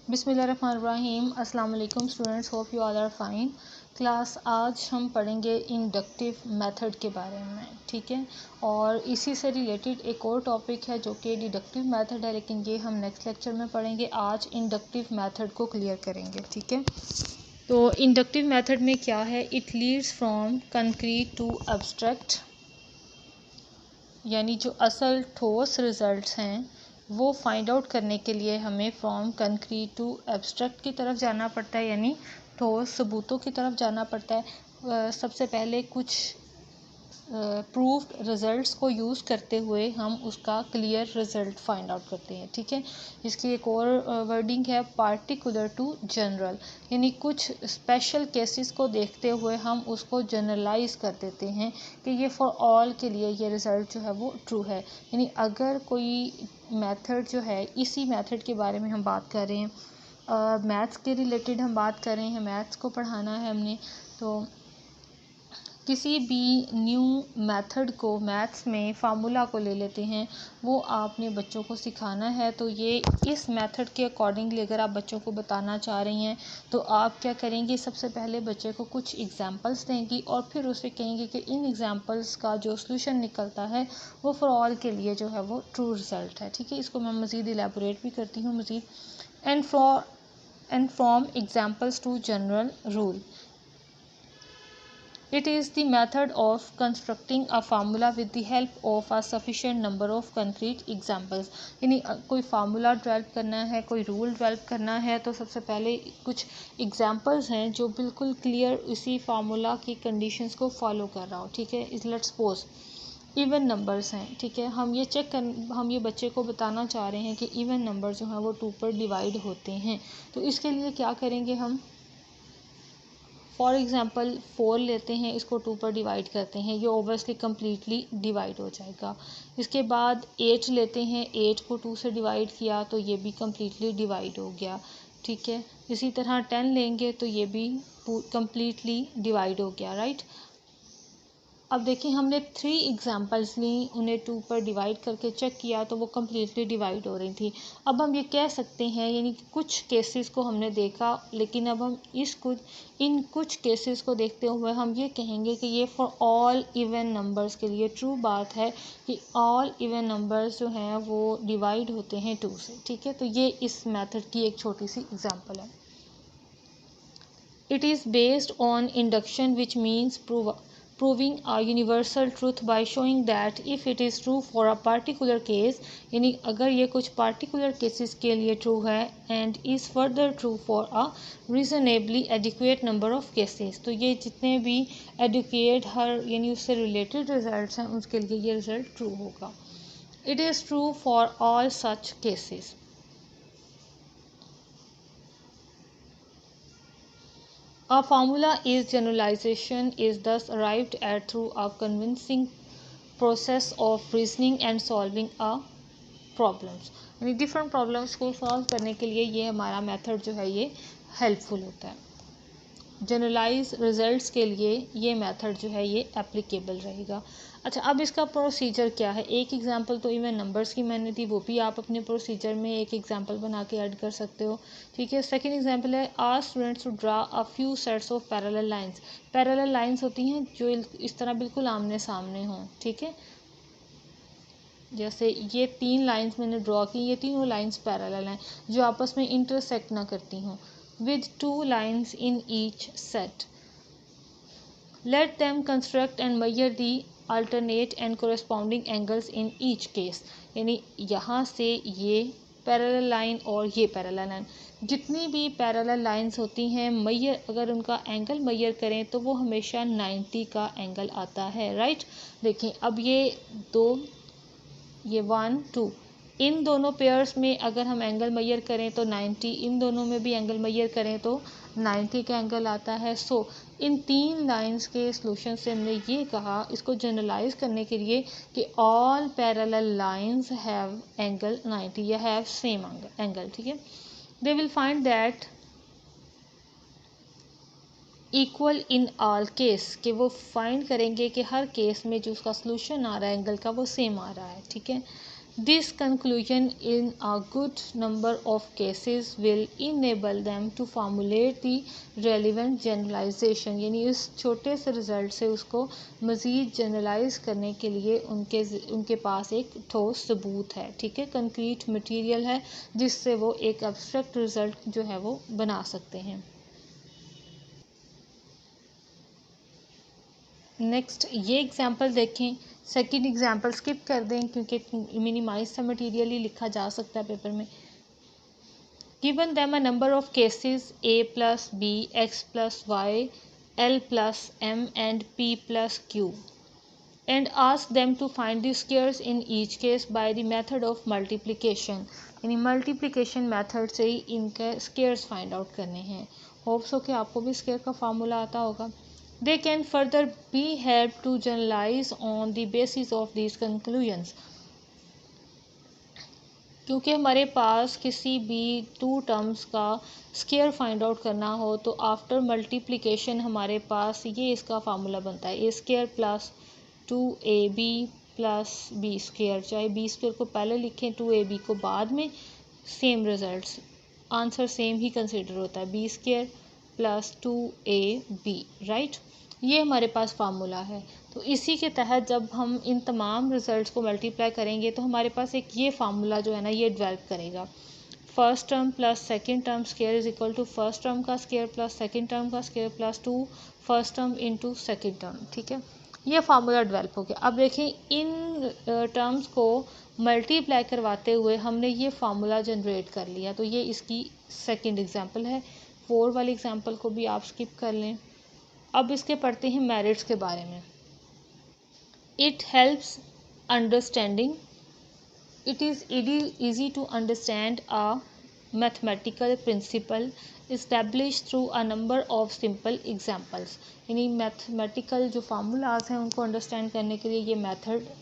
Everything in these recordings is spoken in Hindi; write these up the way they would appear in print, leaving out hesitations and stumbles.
बिस्मिल्लाहिर्रहमानिर्रहीम। अस्सलाम वालेकुम students, hope you all are fine. Class आज हम पढ़ेंगे इंडक्टिव मेथड के बारे में, ठीक है। और इसी से रिलेटेड एक और टॉपिक है जो कि डिडक्टिव मेथड है, लेकिन ये हम नेक्स्ट लेक्चर में पढ़ेंगे। आज इंडक्टिव मेथड को क्लियर करेंगे, ठीक है। तो इंडक्टिव मेथड में क्या है, it leads from concrete to abstract, यानी जो असल ठोस रिजल्ट्स हैं वो फाइंड आउट करने के लिए हमें फ्रॉम कंक्रीट टू एब्स्ट्रैक्ट की तरफ जाना पड़ता है, यानी ठोस सबूतों की तरफ जाना पड़ता है। सबसे पहले कुछ प्रूव्ड रिज़ल्ट्स को यूज़ करते हुए हम उसका क्लियर रिज़ल्ट फाइंड आउट करते हैं, ठीक है। इसकी एक और वर्डिंग है पार्टिकुलर टू जनरल, यानी कुछ स्पेशल केसेस को देखते हुए हम उसको जनरलाइज कर देते हैं कि ये फॉर ऑल के लिए ये रिज़ल्ट जो है वो ट्रू है। यानी अगर कोई मेथड जो है, इसी मेथड के बारे में हम बात कर रहे हैं, मैथ्स के रिलेटेड हम बात कर रहे हैं, मैथ्स को पढ़ाना है हमने, तो किसी भी न्यू मेथड को मैथ्स में फार्मूला को ले लेते हैं, वो आपने बच्चों को सिखाना है। तो ये इस मेथड के अकॉर्डिंगली अगर आप बच्चों को बताना चाह रही हैं तो आप क्या करेंगे, सबसे पहले बच्चे को कुछ एग्जांपल्स देंगी और फिर उसे कहेंगे कि इन एग्जांपल्स का जो सॉल्यूशन निकलता है वो फॉर ऑल के लिए जो है वो ट्रू रिज़ल्ट है, ठीक है। इसको मैं मज़ीद इलेबोरेट भी करती हूँ मज़ीद। And from examples to general rule, it is the method of constructing a formula with the help of a sufficient number of concrete examples। यानी कोई फार्मूला डेवलप करना है, कोई रूल डेवलप करना है, तो सबसे पहले कुछ एग्जांपल्स हैं जो बिल्कुल क्लियर इसी फार्मूला की कंडीशंस को फॉलो कर रहा हो, ठीक है। लेट्स सपोज इवन नंबर्स हैं, ठीक है। हम ये बच्चे को बताना चाह रहे हैं कि इवन नंबर जो हैं वो 2 पर डिवाइड होते हैं। तो इसके लिए क्या करेंगे, हम फॉर एग्ज़ाम्पल 4 लेते हैं, इसको 2 पर डिवाइड करते हैं, ये ओबियसली कम्प्लीटली डिवाइड हो जाएगा। इसके बाद 8 लेते हैं, 8 को 2 से डिवाइड किया तो ये भी कम्प्लीटली डिवाइड हो गया, ठीक है। इसी तरह 10 लेंगे तो ये भी कम्प्लीटली डिवाइड हो गया, राइट। अब देखिए हमने 3 एग्जांपल्स ली, उन्हें 2 पर डिवाइड करके चेक किया तो वो कम्प्लीटली डिवाइड हो रही थी। अब हम ये कह सकते हैं, यानी कि कुछ केसेस को हमने देखा, लेकिन अब हम इन कुछ केसेस को देखते हुए हम ये कहेंगे कि ये फॉर ऑल इवन नंबर्स के लिए ट्रू बात है कि ऑल इवन नंबर्स जो हैं वो डिवाइड होते हैं 2 से, ठीक है। तो ये इस मेथड की एक छोटी सी एग्जाम्पल है। It is based on induction, which means proving a universal truth by showing that if it is true for a particular case, यानी अगर ये कुछ particular cases के लिए true है and is further true for a reasonably adequate number of cases, तो ये जितने भी adequate हर यानी उससे related results हैं उसके लिए ये result true होगा। It is true for all such cases। A formula is generalization is thus arrived at through a convincing process of reasoning and solving a problems। यानी डिफरेंट प्रॉब्लम्स को सॉल्व करने के लिए ये हमारा मेथड जो है ये हेल्पफुल होता है। जनरलाइज रिजल्ट्स के लिए ये मेथड जो है ये एप्लीकेबल रहेगा। अच्छा, अब इसका प्रोसीजर क्या है। एक एग्जांपल तो इवन नंबर्स की मैंने दी, वो भी आप अपने प्रोसीजर में एक एग्जांपल बना के ऐड कर सकते हो, ठीक है। सेकंड एग्जांपल है ask students to draw a few sets of parallel lines. Parallel lines होती हैं जो इस तरह बिल्कुल आमने सामने हों, ठीक है। जैसे ये 3 लाइंस मैंने ड्रॉ की, ये तीनों लाइंस पैरेलल हैं जो आपस में इंटरसेक्ट ना करती हों, with 2 lines in each set। Let them construct and measure the alternate and corresponding angles in each case। यानी यहाँ से ये पैरेलल लाइन और ये पैरेलल लाइन, जितनी भी पैरेलल लाइंस होती हैं अगर उनका एंगल मेजर करें तो वो हमेशा 90 का एंगल आता है, राइट। देखिए अब ये 1 2 इन दोनों पेयर्स में अगर हम एंगल मेजर करें तो 90, इन दोनों में भी एंगल मेजर करें तो 90 का एंगल आता है। सो इन 3 लाइंस के सॉल्यूशन से हमने ये कहा, इसको जनरलाइज करने के लिए, कि all parallel lines have angle 90 या हैव सेम एंगल, ठीक है। They will find that equal in all case, कि वो फाइंड करेंगे कि हर केस में जो उसका सॉल्यूशन आ रहा है एंगल का वो सेम आ रहा है, ठीक है। This conclusion in a good number of cases will enable them to formulate the relevant generalization, यानी इस छोटे से रिजल्ट से उसको मज़ीद जनरलाइज करने के लिए उनके पास एक ठोस सबूत है, ठीक है, कंक्रीट मटेरियल है जिससे वो एक एब्स्ट्रैक्ट रिजल्ट जो है वो बना सकते हैं। नेक्स्ट ये एग्जांपल देखें, सेकंड एग्जांपल स्किप कर दें क्योंकि मिनिमाइज सा मटेरियल ही लिखा जा सकता है पेपर में। Given them a number of cases a plus b x plus y l plus m and p plus q and ask them to find the squares in each case by the method of multiplication, यानी मल्टीप्लिकेशन मेथड से ही इनके स्क्वायर्स फाइंड आउट करने हैं। होप्स हो कि आपको भी स्क्वायर का फार्मूला आता होगा। They can further be helped to generalize on the basis of these conclusions. क्योंकि हमारे पास किसी भी टू टर्म्स का स्क्वायर फाइंड आउट करना हो तो आफ्टर मल्टीप्लिकेशन हमारे पास ये इसका फार्मूला बनता है, A square plus 2ab plus B square, चाहे बी स्क्वायर को पहले लिखें 2ab को बाद में, सेम रिजल्ट्स, आंसर सेम ही कंसिडर होता है, B square plus 2ab, right. ये हमारे पास फार्मूला है। तो इसी के तहत जब हम इन तमाम रिजल्ट्स को मल्टीप्लाई करेंगे तो हमारे पास एक ये फार्मूला जो है ना ये डेवलप करेगा, first term plus second term square is equal to first term का स्क्वायर प्लस सेकंड टर्म का square plus 2 first term into second term, ठीक है, ये फार्मूला डेवलप हो गया। अब देखिए इन टर्म्स को मल्टीप्लाई करवाते हुए हमने ये फार्मूला जनरेट कर लिया, तो ये इसकी सेकंड एग्जांपल है। 4 वाली एग्जांपल को भी आप स्किप कर लें। अब इसके पढ़ते हैं मेरिट्स के बारे में। It helps understanding, it is easy to understand a mathematical principle established through a number of simple examples, यानी मैथमेटिकल जो फार्मूलाज हैं उनको अंडरस्टैंड करने के लिए ये मेथड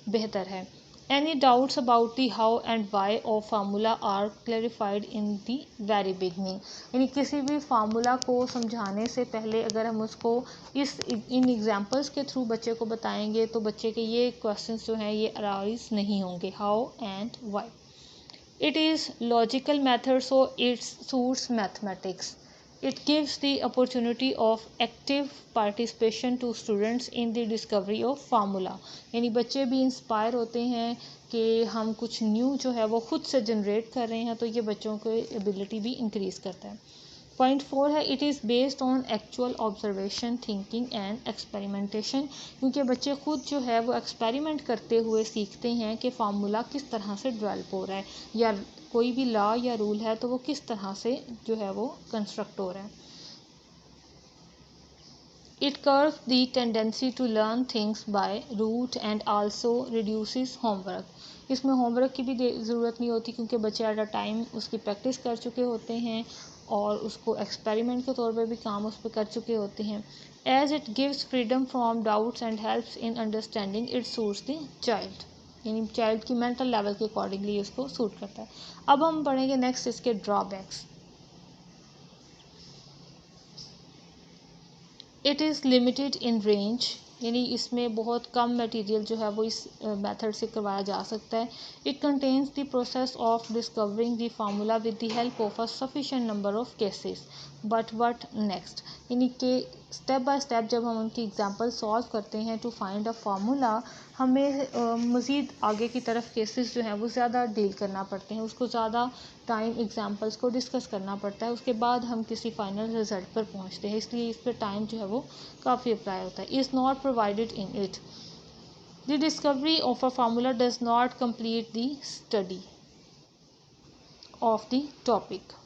बेहतर है। Any doubts about the how and why of formula are clarified in the very beginning, यानी किसी भी फार्मूला को समझाने से पहले अगर हम उसको इन एग्जांपल्स के थ्रू बच्चे को बताएंगे तो बच्चे के ये क्वेश्चंस जो हैं ये अराइज नहीं होंगे, how and why. It is logical method so it suits mathematics. It gives the opportunity of active participation to students in the discovery of formula, यानी बच्चे भी इंस्पायर होते हैं कि हम कुछ न्यू जो है वो खुद से जनरेट कर रहे हैं, तो ये बच्चों की एबिलिटी भी इंक्रीज़ करता है। पॉइंट 4 है it is based on actual observation thinking and experimentation, क्योंकि बच्चे खुद जो है वो एक्सपेरिमेंट करते हुए सीखते हैं कि फार्मूला किस तरह से डेवलप हो रहा है या कोई भी लॉ या रूल है तो वो किस तरह से जो है वो कंस्ट्रक्ट हो रहा है। It curbs the tendency to learn things by rote and also reduces homework, इसमें होमवर्क की भी ज़रूरत नहीं होती क्योंकि बच्चे एट अ टाइम उसकी प्रैक्टिस कर चुके होते हैं और उसको एक्सपेरिमेंट के तौर पे भी काम उस पर कर चुके होते हैं। As it gives freedom from doubts and helps in understanding it suits the child, यानी चाइल्ड की मेंटल लेवल के अकॉर्डिंगली उसको सूट करता है। अब हम पढ़ेंगे नेक्स्ट इसके drawbacks. It is limited in range, यानी इसमें बहुत कम मटेरियल जो है वो इस मेथड से करवाया जा सकता है। It contains the process of discovering the formula with the help of a sufficient number of cases, but what next, यानी कि स्टेप बाय स्टेप जब हम उनकी एग्जांपल सॉल्व करते हैं टू फाइंड अ फार्मूला, हमें मज़ीद आगे की तरफ केसेस जो हैं वो ज़्यादा डील करना पड़ते हैं, उसको ज़्यादा टाइम एग्जांपल्स को डिस्कस करना पड़ता है, उसके बाद हम किसी फाइनल रिजल्ट पर पहुंचते हैं, इसलिए इस पर टाइम जो है वो काफ़ी अप्लाई होता है। Is not provided in it, the discovery of a formula does not complete the study of the topic.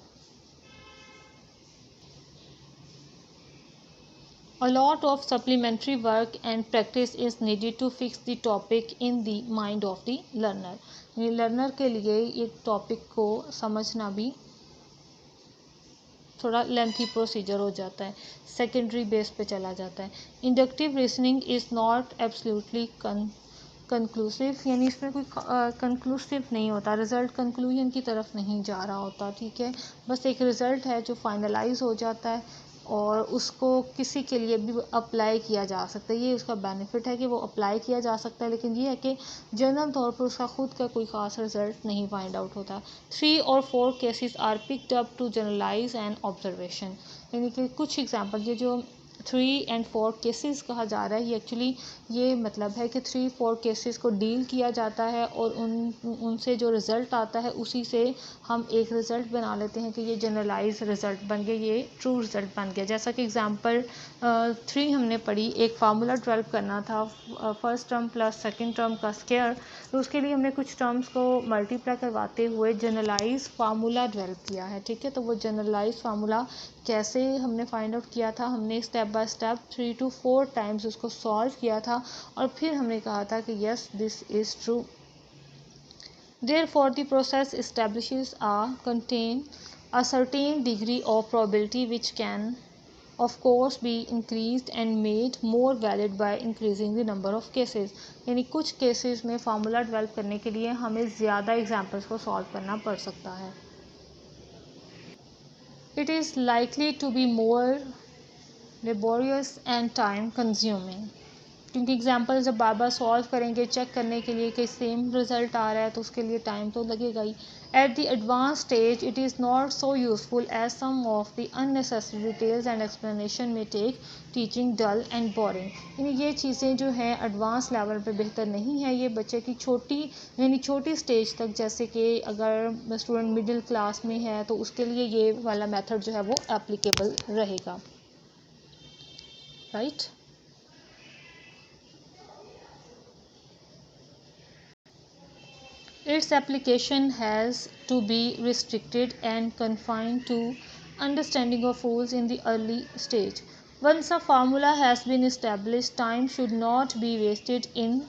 A lot of supplementary work and practice is needed to fix the topic in the mind of the learner, यानी लर्नर के लिए एक टॉपिक को समझना भी थोड़ा लेंथी प्रोसीजर हो जाता है, सेकेंडरी बेस पे चला जाता है। Inductive reasoning is not absolutely conclusive, यानी इसमें कोई कंक्लूसिव नहीं होता, रिज़ल्ट कंक्लूजन की तरफ नहीं जा रहा होता, ठीक है, बस एक रिज़ल्ट है जो फाइनलाइज हो जाता है और उसको किसी के लिए भी अप्लाई किया जा सकता है। ये उसका बेनिफिट है कि वो अप्लाई किया जा सकता है, लेकिन ये है कि जनरल तौर पर उसका खुद का कोई ख़ास रिजल्ट नहीं फाइंड आउट होता। 3 और 4 cases are picked up to generalise and observation, यानी कि कुछ एग्जांपल, ये जो 3 एंड 4 केसेस कहा जा रहा है, ये एक्चुअली ये मतलब है कि 3-4 केसेस को डील किया जाता है और उनसे जो रिज़ल्ट आता है उसी से हम एक रिज़ल्ट बना लेते हैं कि ये जनरलाइज रिज़ल्ट बन गया, ये ट्रू रिज़ल्ट बन गया। जैसा कि एग्जांपल 3 हमने पढ़ी, एक फार्मूला डेवलप करना था first term plus second term का स्क्वायर, तो उसके लिए हमने कुछ टर्म्स को मल्टीप्लाई करवाते हुए जनरलाइज फार्मूला डेवलप किया है। ठीक है, तो वो जनरलाइज फार्मूला कैसे हमने फाइंड आउट किया था, हमने step by step 3 to 4 times उसको सॉल्व किया था और फिर हमने कहा था कि yes this is true. Therefore, the process establishes contain a certain degree of probability which can, of course, be increased and made more valid by increasing the number of cases. यानी कुछ केसेस में फार्मूला डेवलप करने के लिए हमें ज़्यादा एग्जाम्पल्स को सॉल्व करना पड़ सकता है। It is likely to be more laborious and time consuming, क्योंकि एग्जाम्पल जब बार बार सॉल्व करेंगे चेक करने के लिए कि सेम रिजल्ट आ रहा है तो उसके लिए टाइम तो लगेगा ही। At the advance stage it is not so useful as some of the unnecessary details and explanation में take teaching dull and boring. यानी ये चीज़ें जो हैं एडवांस लेवल पे बेहतर नहीं है, ये बच्चे की छोटी स्टेज तक, जैसे कि अगर स्टूडेंट मिडिल क्लास में है तो उसके लिए ये वाला मेथड जो है वो एप्लीकेबल रहेगा। Right. Its application has to be restricted and confined to understanding of rules in the early stage. Once a formula has been established, time should not be wasted in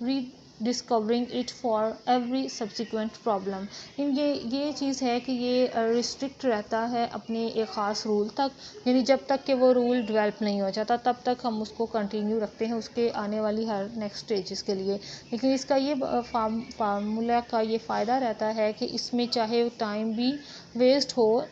rediscovering it for every subsequent problem. ये चीज़ है कि ये रिस्ट्रिक्ट रहता है अपने एक ख़ास रूल तक, यानी जब तक कि वो रूल डेवलप नहीं हो जाता तब तक हम उसको कंटिन्यू रखते हैं उसके आने वाली हर नेक्स्ट स्टेजेस के लिए। लेकिन इसका ये फार्मूला का ये फ़ायदा रहता है कि इसमें चाहे टाइम भी वेस्ट हो,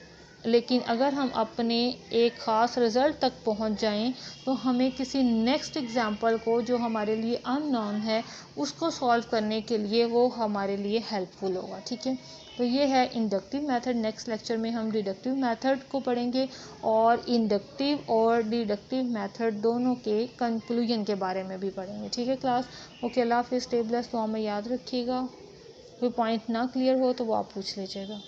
लेकिन अगर हम अपने एक ख़ास रिज़ल्ट तक पहुंच जाएं तो हमें किसी नेक्स्ट एग्जांपल को जो हमारे लिए अननोन है उसको सॉल्व करने के लिए वो हमारे लिए हेल्पफुल होगा। ठीक है, तो ये है इंडक्टिव मेथड। नेक्स्ट लेक्चर में हम डिडक्टिव मेथड को पढ़ेंगे और इंडक्टिव और डिडक्टिव मेथड दोनों के कंक्लूजन के बारे में भी पढ़ेंगे। ठीक है क्लास, ओके, अल्लाह हाफिज़, स्टे ब्लेस्ड। तो हमें याद रखिएगा, कोई पॉइंट ना क्लियर हो तो वो आप पूछ लीजिएगा।